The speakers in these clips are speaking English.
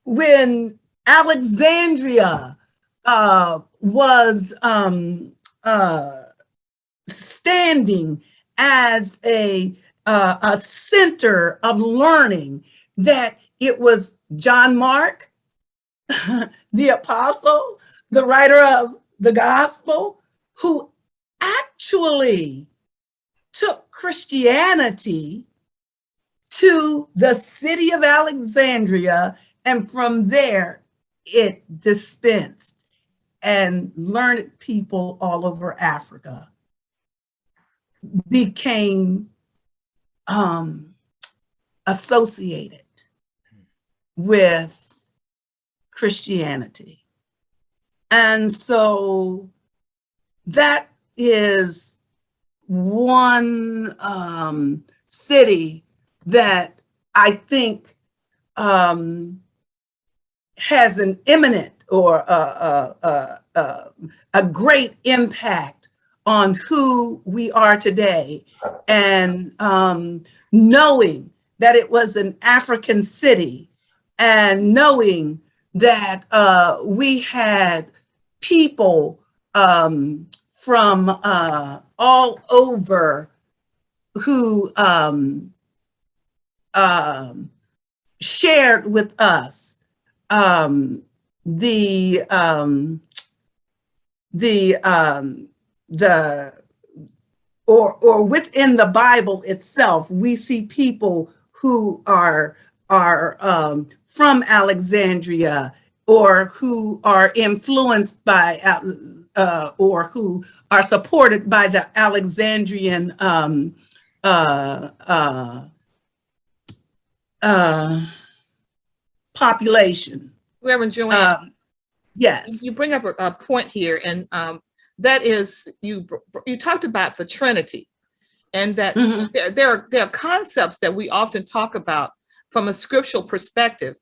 when Alexandria was standing as a center of learning, that it was John Mark, the apostle, the writer of the gospel, who actually took Christianity to the city of Alexandria, and from there it dispensed, and learned people all over Africa became associated with Christianity. And so that is one city that I think has an imminent or a great impact on who we are today. And knowing that it was an African city, and knowing that we had people from all over who shared with us or within the Bible itself, we see people who are from Alexandria, or who are influenced by or who are supported by the Alexandrian population. Reverend JoAnne, yes, you bring up a point here, and that is, you talked about the Trinity, and that there are concepts that we often talk about from a scriptural perspective,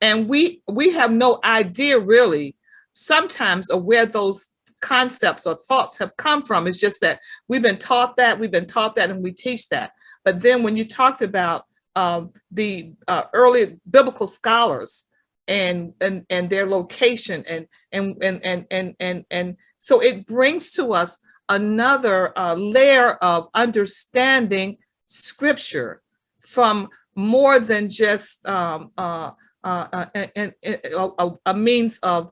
and we have no idea really sometimes of where those concepts or thoughts have come from. It's just that we've been taught that, and we teach that. But then when you talked about the early biblical scholars and their location, and so it brings to us another layer of understanding scripture from more than just a means of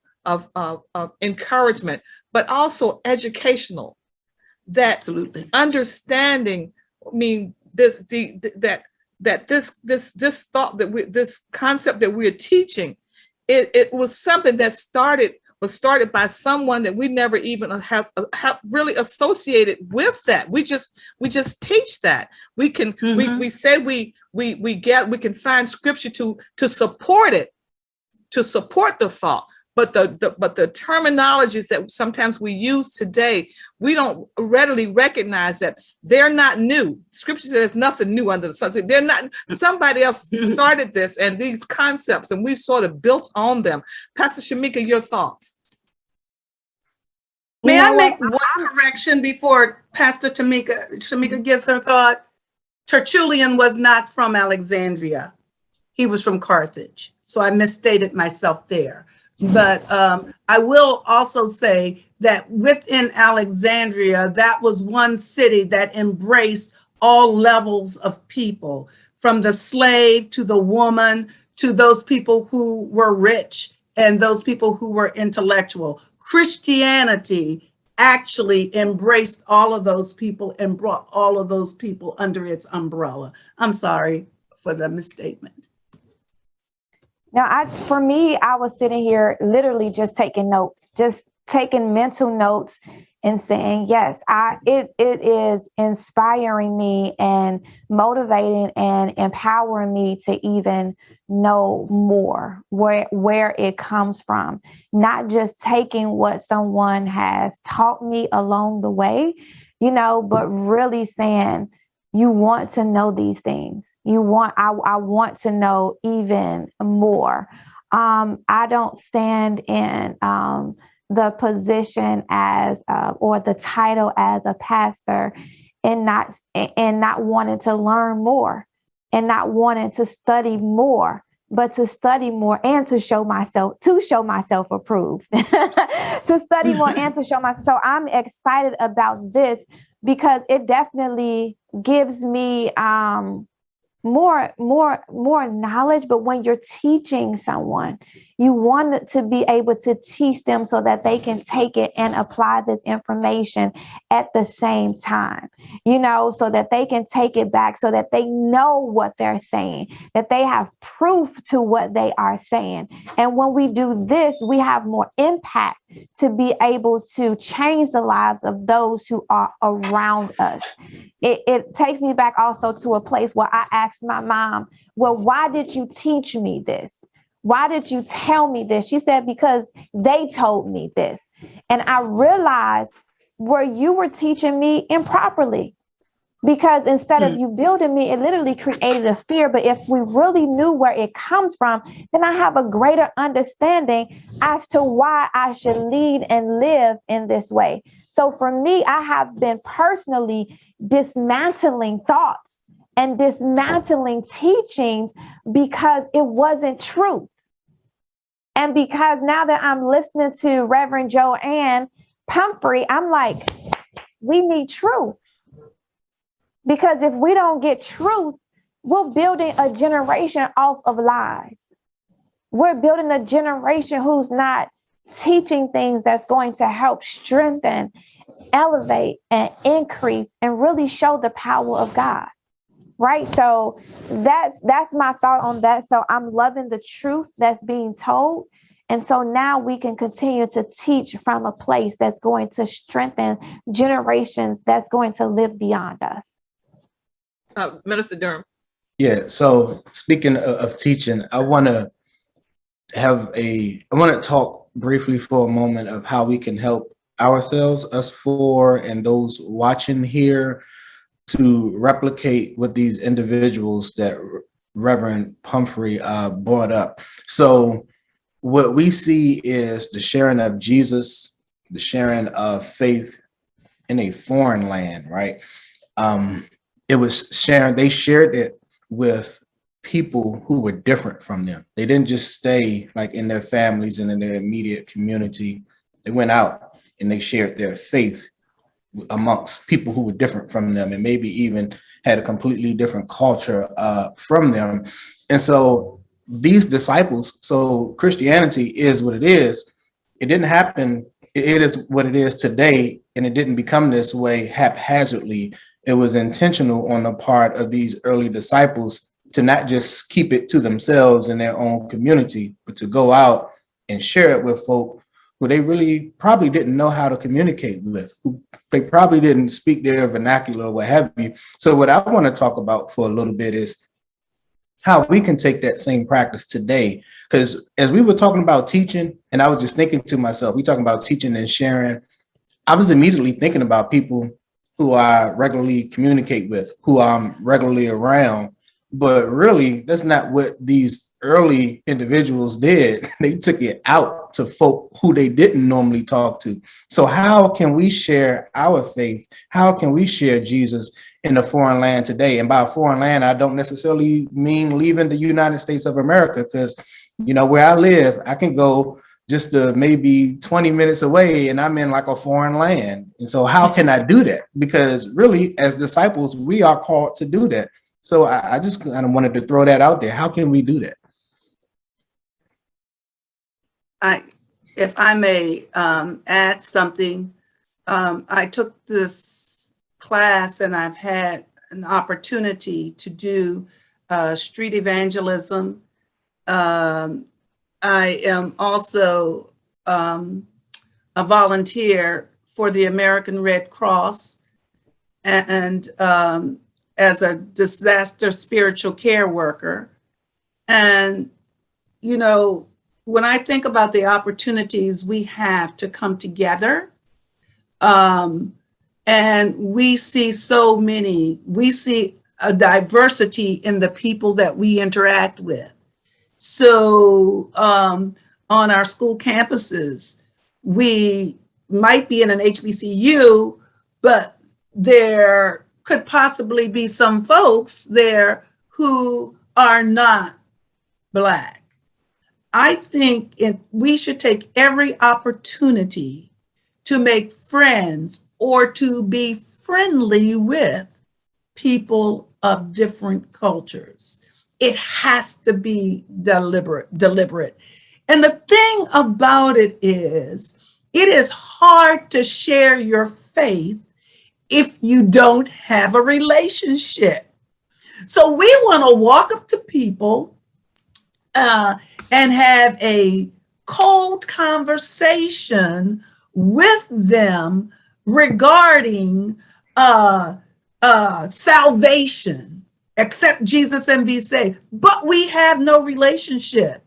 encouragement, but also educational. That absolutely understanding. I mean, this thought that this concept that we're teaching, it was something that was started by someone that we never even have really associated with that. We just teach that. We can we say we can find scripture to support it, to support the thought. But the terminologies that sometimes we use today, we don't readily recognize that they're not new. Scripture says nothing new under the sun. They're not, somebody else started this and these concepts, and we've sort of built on them. Pastor Shamika, your thoughts? May I make one correction before Pastor Shamika gives her thought? Tertullian was not from Alexandria. He was from Carthage. So I misstated myself there. But I will also say that within Alexandria, that was one city that embraced all levels of people, from the slave to the woman, to those people who were rich and those people who were intellectual. Christianity actually embraced all of those people and brought all of those people under its umbrella. I'm sorry for the misstatement. Now, for me, I was sitting here literally just taking notes, just taking mental notes and saying, yes, it is inspiring me and motivating and empowering me to even know more where it comes from. Not just taking what someone has taught me along the way, but really saying, you want to know these things. I want to know even more. I don't stand in the position as or the title as a pastor and not wanting to learn more and not wanting to study more, but to study more and to show myself approved. To study more and to show myself. So I'm excited about this because it definitely gives me more knowledge. But when you're teaching someone, you want to be able to teach them so that they can take it and apply this information at the same time, so that they can take it back, so that they know what they're saying, that they have proof to what they are saying. And when we do this, we have more impact to be able to change the lives of those who are around us. It takes me back also to a place where I asked my mom, well, why did you teach me this? Why did you tell me this? She said, because they told me this. And I realized where you were teaching me improperly, because instead of you building me, it literally created a fear. But if we really knew where it comes from, then I have a greater understanding as to why I should lead and live in this way. So for me, I have been personally dismantling thoughts and dismantling teachings because it wasn't truth. And because now that I'm listening to Reverend JoAnne Pumphrey, I'm like, we need truth. Because if we don't get truth, we're building a generation off of lies. We're building a generation who's not teaching things that's going to help strengthen, elevate, and increase, and really show the power of God. Right? So that's my thought on that. So I'm loving the truth that's being told. And so now we can continue to teach from a place that's going to strengthen generations that's going to live beyond us. Minister Durham. Yeah. So speaking of teaching, I want to talk briefly for a moment of how we can help ourselves, us four, and those watching here, to replicate what these individuals that Reverend Pumphrey brought up. So what we see is the sharing of Jesus, the sharing of faith in a foreign land, right? They shared it with people who were different from them. They didn't just stay like in their families and in their immediate community. They went out and they shared their faith amongst people who were different from them and maybe even had a completely different culture from them. And so these disciples, so Christianity is what it is. It didn't happen. It is what it is today. And it didn't become this way haphazardly. It was intentional on the part of these early disciples to not just keep it to themselves in their own community, but to go out and share it with folk who they really probably didn't know how to communicate with, who they probably didn't speak their vernacular or what have you. So what I want to talk about for a little bit is how we can take that same practice today. Because as we were talking about teaching, and I was just thinking to myself, we talking about teaching and sharing, I was immediately thinking about people who I regularly communicate with, who I'm regularly around. But really, that's not what these early individuals did. They took it out to folk who they didn't normally talk to. So how can we share our faith? How can we share Jesus in a foreign land today? And by foreign land, I don't necessarily mean leaving the United States of America, because, where I live, I can go just maybe 20 minutes away and I'm in like a foreign land. And so how can I do that? Because really, as disciples, we are called to do that. So I just kind of wanted to throw that out there. How can we do that? If I may add something, I took this class and I've had an opportunity to do street evangelism. I am also a volunteer for the American Red Cross and as a disaster spiritual care worker. And, when I think about the opportunities we have to come together, and we see we see a diversity in the people that we interact with. So on our school campuses, we might be in an HBCU, but there could possibly be some folks there who are not Black. I think we should take every opportunity to make friends or to be friendly with people of different cultures. It has to be deliberate. And the thing about it is hard to share your faith if you don't have a relationship. So we want to walk up to people and have a cold conversation with them regarding salvation, accept Jesus and be saved. But we have no relationship.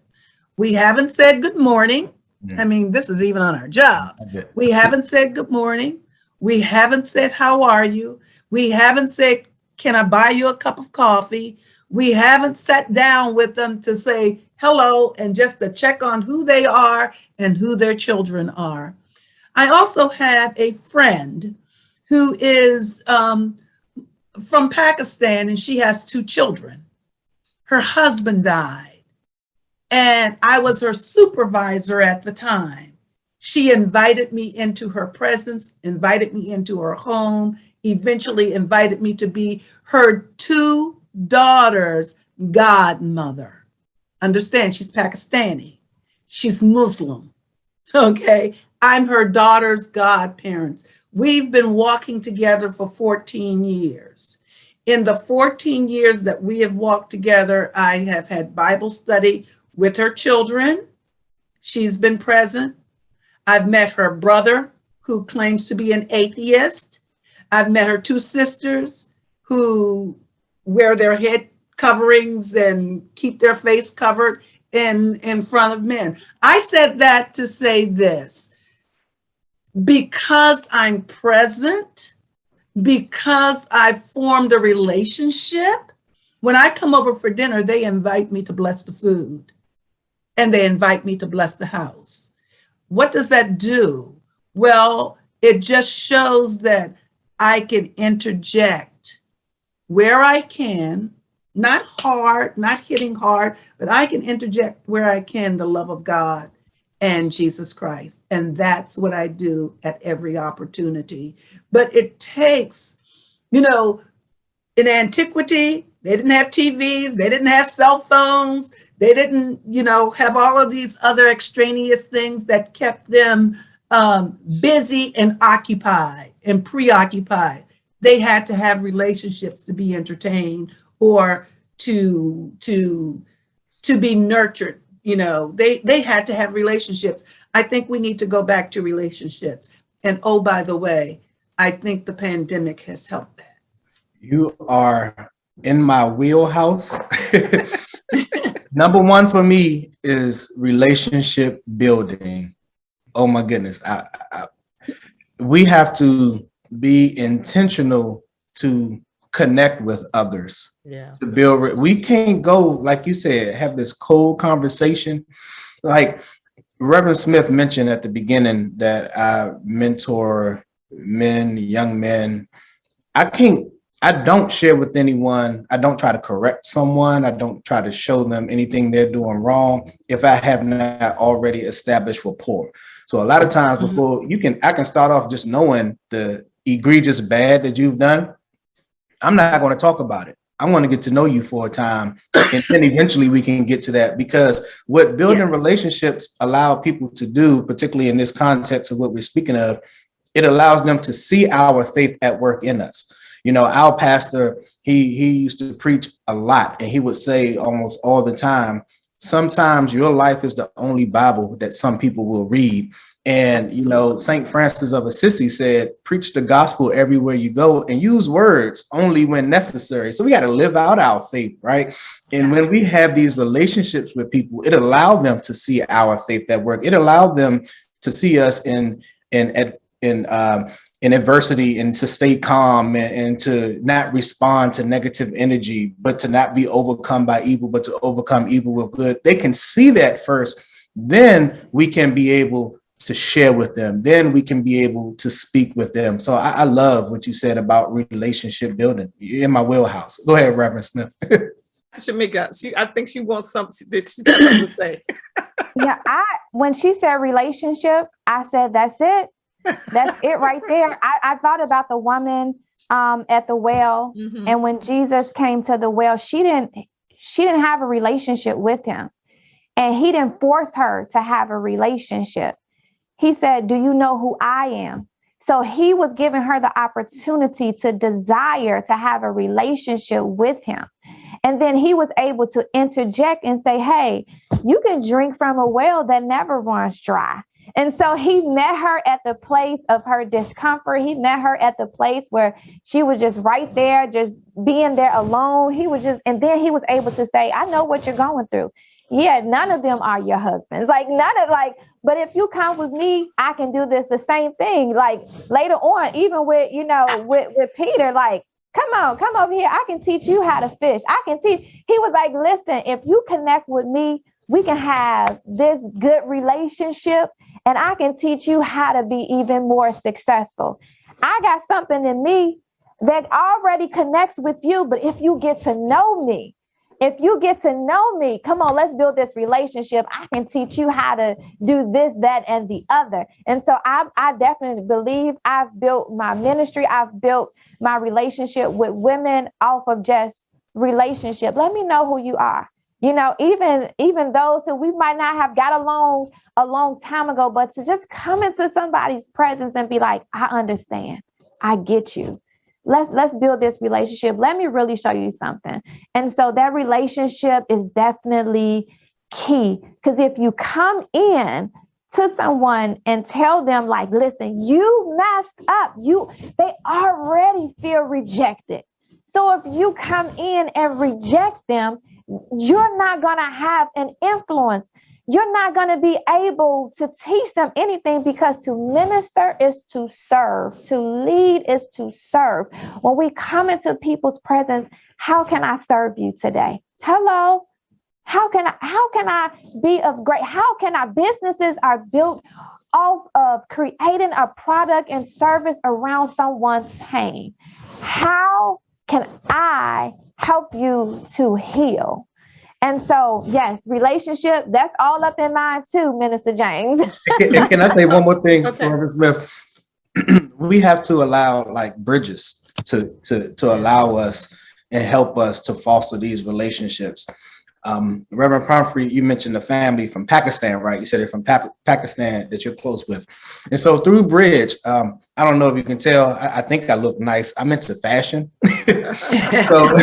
We haven't said good morning. I mean, this is even on our jobs. We haven't said good morning. We haven't said, how are you? We haven't said, can I buy you a cup of coffee? We haven't sat down with them to say hello and just to check on who they are and who their children are. I also have a friend who is from Pakistan, and she has 2 children. Her husband died, and I was her supervisor at the time. She invited me into her presence, invited me into her home, eventually invited me to be her 2 daughters' godmother. Understand, she's Pakistani. She's Muslim. Okay, I'm her daughter's godparents. We've been walking together for 14 years. In the 14 years that we have walked together, I have had Bible study with her children. She's been present. I've met her brother, who claims to be an atheist. I've met her 2 sisters who wear their head coverings and keep their face covered in front of men. I said that to say this: because I'm present, because I've formed a relationship, when I come over for dinner, they invite me to bless the food and they invite me to bless the house. What does that do? Well, it just shows that I can interject where I can, not hard, not hitting hard, but I can interject where I can the love of God and Jesus Christ. And that's what I do at every opportunity. But it takes, in antiquity, they didn't have TVs, they didn't have cell phones, they didn't, have all of these other extraneous things that kept them busy and occupied and preoccupied. They had to have relationships to be entertained or to be nurtured. They had to have relationships. I think we need to go back to relationships. And oh, by the way, I think the pandemic has helped that. You are in my wheelhouse. Number 1 for me is relationship building. Oh my goodness. We have to be intentional to connect with others. Yeah. To build. We can't go, like you said, have this cold conversation. Like Reverend Smith mentioned at the beginning that I mentor men, young men. I don't share with anyone. I don't try to correct someone. I don't try to show them anything they're doing wrong if I have not already established rapport. So a lot of times before I can start off just knowing the egregious bad that you've done. I'm not going to talk about it. I want to get to know you for a time, and then eventually we can get to that, because what building relationships allow people to do, particularly in this context of what we're speaking of, it allows them to see our faith at work in us. Our pastor, he used to preach a lot, and he would say almost all the time, sometimes your life is the only Bible that some people will read. And, St. Francis of Assisi said, preach the gospel everywhere you go and use words only when necessary. So we got to live out our faith, right? And when we have these relationships with people, it allowed them to see our faith at work. It allowed them to see us in adversity and to stay calm and to not respond to negative energy, but to not be overcome by evil, but to overcome evil with good. They can see that first. Then we can be able to share with them. Then we can be able to speak with them. So I love what you said about relationship building. You're in my wheelhouse. Go ahead, Reverend Smith. Shamika, I think she wants something that she's got something to say. Yeah, when she said relationship, I said, that's it. That's it right there. I thought about the woman at the well, Mm-hmm. and when Jesus came to the well, she didn't have a relationship with him, and he didn't force her to have a relationship. He said, do you know who I am? So he was giving her the opportunity to desire to have a relationship with him. And then he was able to interject and say, hey, you can drink from a well that never runs dry. And so he met her at the place of her discomfort. He met her at the place where she was just right there, just being there alone. And then he was able to say, I know what you're going through. Yeah, none of them are your husbands. But if you come with me, I can do this, the same thing. Like later on, even with Peter, like, come over here. I can teach you how to fish. He was like, listen, if you connect with me, we can have this good relationship, and I can teach you how to be even more successful. I got something in me that already connects with you, but if you get to know me, come on, let's build this relationship. I can teach you how to do this, that, and the other. And so I definitely believe I've built my ministry. I've built my relationship with women off of just relationship. Let me know who you are. Even those who we might not have got along a long time ago, but to just come into somebody's presence and be like, I understand. I get you. Let's build this relationship. Let me really show you something. And so that relationship is definitely key, because if you come in to someone and tell them like, listen, you messed up, they already feel rejected. So if you come in and reject them, you're not going to have an influence. You're not going to be able to teach them anything, because to minister is to serve. To lead is to serve. When we come into people's presence, how can I serve you today? Hello. How can I be of great? How can our businesses are built off of creating a product and service around someone's pain? How can I help you to heal? And so, yes, relationship, that's all up in mine too, Minister James. Can I say one more thing, Okay. Reverend Smith? We have to allow like bridges to allow us and help us to foster these relationships. Reverend Pumphrey, you mentioned the family from Pakistan, right? You said it from Pakistan that you're close with. And so through Bridge, I don't know if you can tell, I think I look nice. I'm into fashion. So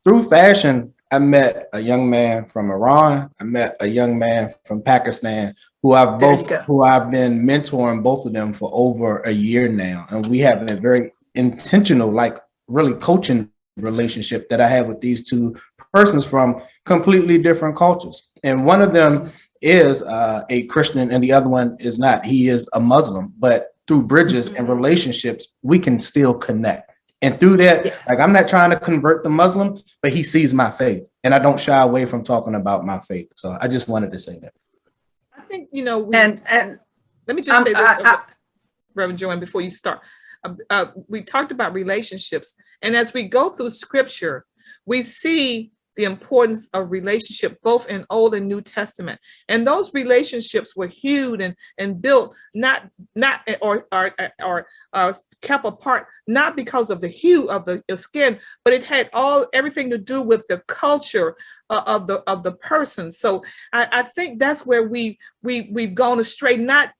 through fashion, I met a young man from Iran. I met a young man from Pakistan who I've been mentoring both of them for over a year now. And we have a very intentional, like really coaching relationship that I have with these two persons from completely different cultures. And one of them is a Christian and the other one is not. He is a Muslim, but through bridges and relationships, we can still connect. And through that, yes. Like I'm not trying to convert the Muslim, but he sees my faith, and I don't shy away from talking about my faith. So I just wanted to say that. I think, and let me just say this, Reverend JoAnne, before you start. We talked about relationships, and as we go through scripture, we see the importance of relationship both in Old and New Testament. And those relationships were hewed and built not kept apart, not because of the hue of the skin, but it had everything to do with the culture of the person. So I think that's where we've gone astray, not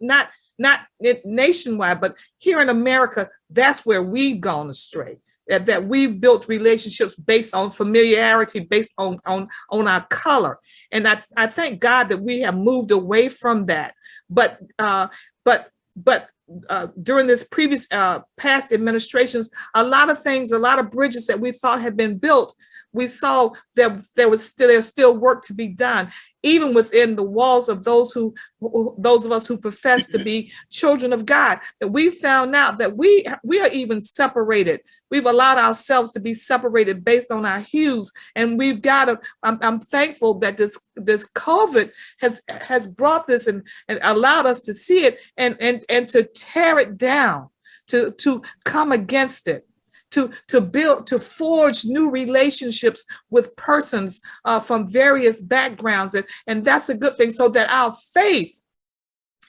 nationwide, but here in America, that's where we've gone astray. That we've built relationships based on familiarity, based on our color. And I thank God that we have moved away from that. But during this previous past administrations, a lot of bridges that we thought had been built, we saw that there's still work to be done, even within the walls of those of us who profess to be children of God. That we found out that we are even separated. We've allowed ourselves to be separated based on our hues, and we've got to. I'm thankful that this COVID has brought this and allowed us to see it and to tear it down, to come against it. to build, to forge new relationships with persons from various backgrounds. And that's a good thing, so that our faith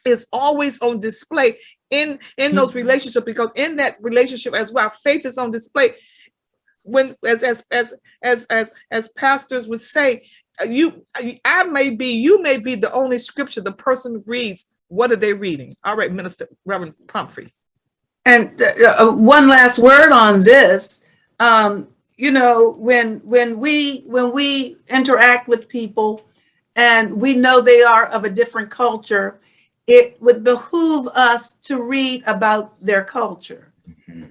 is always on display in those relationships, because in that relationship as well, our faith is on display. When as pastors would say, you may be the only scripture the person reads. What are they reading? All right, Minister Reverend Pumphrey. And one last word on this. You know, when we interact with people and we know they are of a different culture, it would behoove us to read about their culture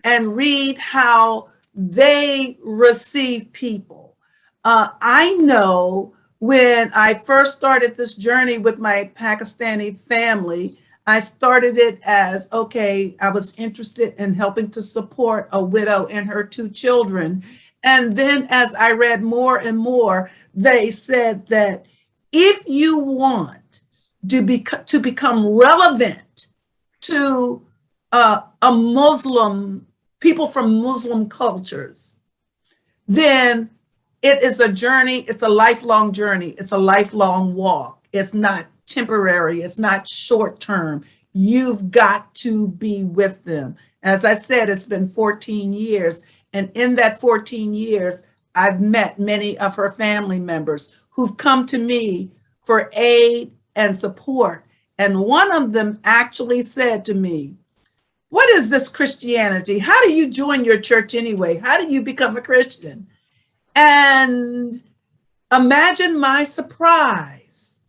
and read how they receive people. I know when I first started this journey with my Pakistani family, I started it as, okay, I was interested in helping to support a widow and her 2 children. And then as I read more and more, they said that if you want to become relevant to a Muslim, people from Muslim cultures, then it is a journey. It's a lifelong journey. It's a lifelong walk. It's not temporary. It's not short term. You've got to be with them. As I said, it's been 14 years. And in that 14 years, I've met many of her family members who've come to me for aid and support. And one of them actually said to me, "What is this Christianity? How do you join your church anyway? How do you become a Christian?" And imagine my surprise.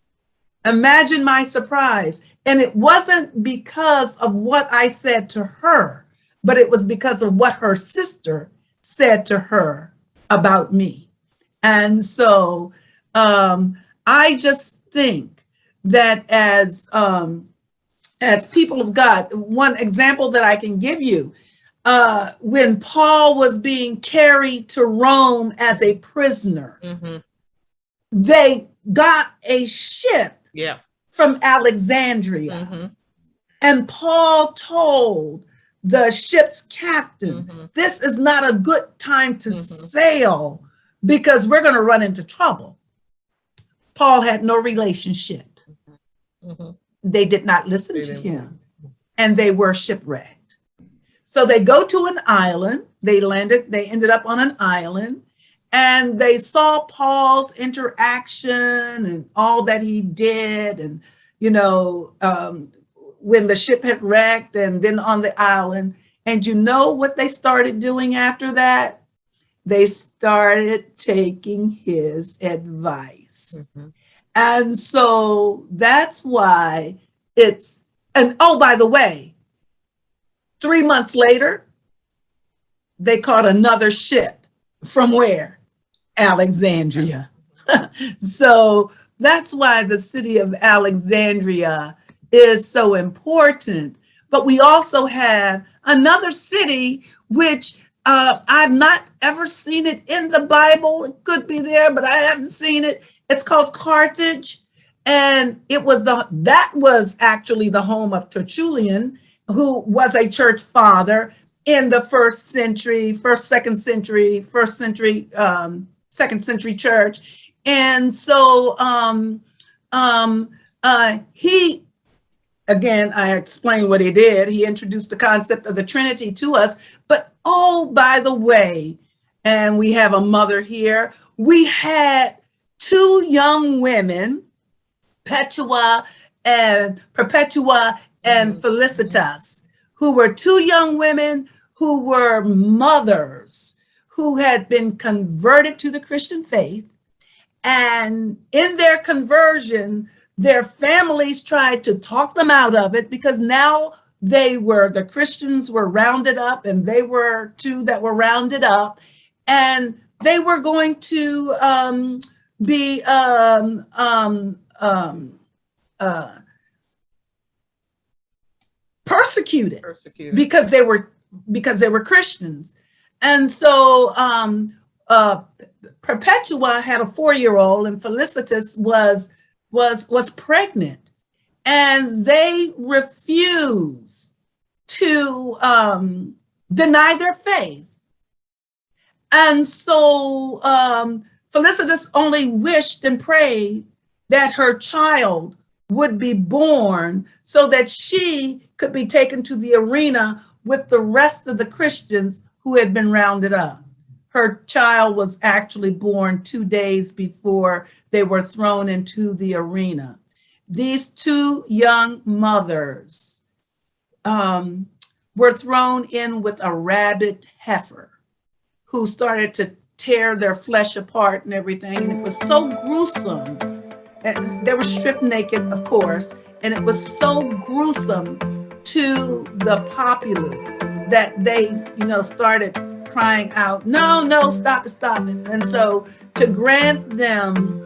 Imagine my surprise. And it wasn't because of what I said to her, but it was because of what her sister said to her about me. And so I just think that as people of God, one example that I can give you, when Paul was being carried to Rome as a prisoner, they got a ship from Alexandria. And Paul told the ship's captain, this is not a good time to sail because we're going to run into trouble. Paul had no relationship. They did not listen to him, and they were shipwrecked. So they go to an island. They ended up on an island, and they saw Paul's interaction and all that he did. And, you know, when the ship had wrecked and then on the island. And you know what they started doing after that? They started taking his advice. And so that's why and oh, by the way, 3 months later, they caught another ship from where? Alexandria. So that's why the city of Alexandria is so important. But we also have another city, which I've not ever seen it in the Bible. It could be there, but I haven't seen it. It's called Carthage. And that was actually the home of Tertullian, who was a church father in the second century church. And so he, again, I explained what he did. He introduced the concept of the Trinity to us. But oh, by the way, and we have a mother here, we had 2 young women, Perpetua and Felicitas, who were 2 young women who were mothers who had been converted to the Christian faith. And in their conversion, their families tried to talk them out of it, because now the Christians were rounded up, and they were 2 that were rounded up, and they were going to be persecuted because they were Christians. And so Perpetua had a 4-year-old, and Felicitas was pregnant, and they refused to deny their faith. And so Felicitas only wished and prayed that her child would be born so that she could be taken to the arena with the rest of the Christians who had been rounded up. Her child was actually born 2 days before they were thrown into the arena. These two young mothers were thrown in with a rabid heifer who started to tear their flesh apart and everything. And it was so gruesome. And they were stripped naked, of course, and it was so gruesome to the populace that they, started crying out, no, stop it. And so to grant them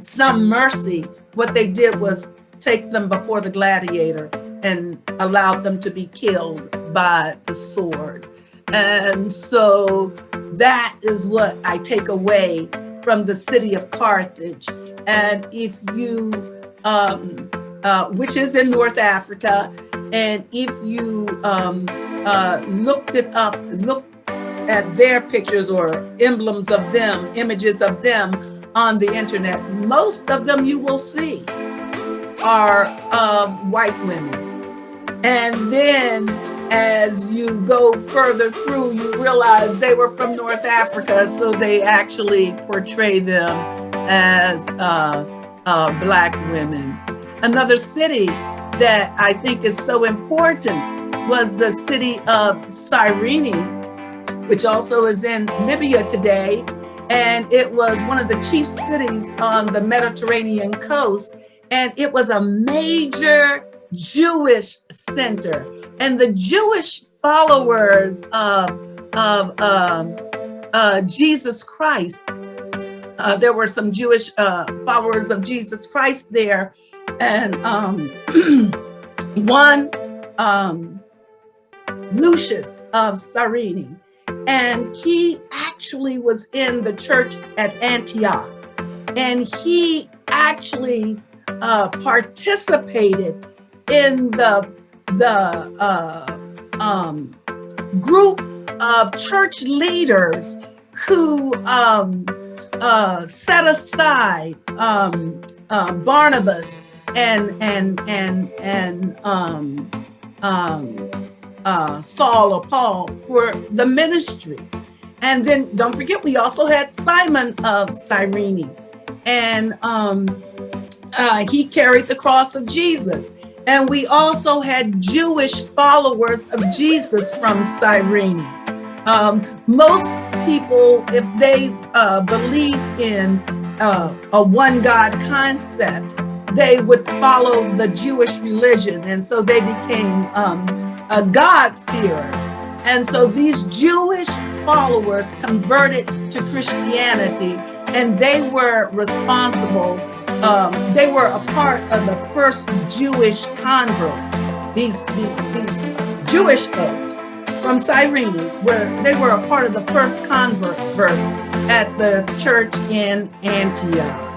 some mercy, what they did was take them before the gladiator and allowed them to be killed by the sword. And so that is what I take away from the city of Carthage. And if you, which is in North Africa, and if you looked at their pictures or emblems of them, images of them on the internet, most of them you will see are white women. And then as you go further through, you realize they were from North Africa, so they actually portray them as Black women. Another city that I think is so important was the city of Cyrene, which also is in Libya today. And it was one of the chief cities on the Mediterranean coast. And it was a major Jewish center. And the Jewish followers of Jesus Christ, there were some Jewish followers of Jesus Christ there. And one, Lucius of Cyrene, and he actually was in the church at Antioch. And he actually participated in the group of church leaders who set aside Barnabas and Saul or Paul for the ministry. And then don't forget, we also had Simon of Cyrene, and he carried the cross of Jesus. And we also had Jewish followers of Jesus from Cyrene. Most people, if they believed in a one God concept, they would follow the Jewish religion. And so they became God-fearers. And so these Jewish followers converted to Christianity, and they were responsible. They were a part of the first Jewish converts. These Jewish folks from Cyrene, they were a part of the first converts at the church in Antioch.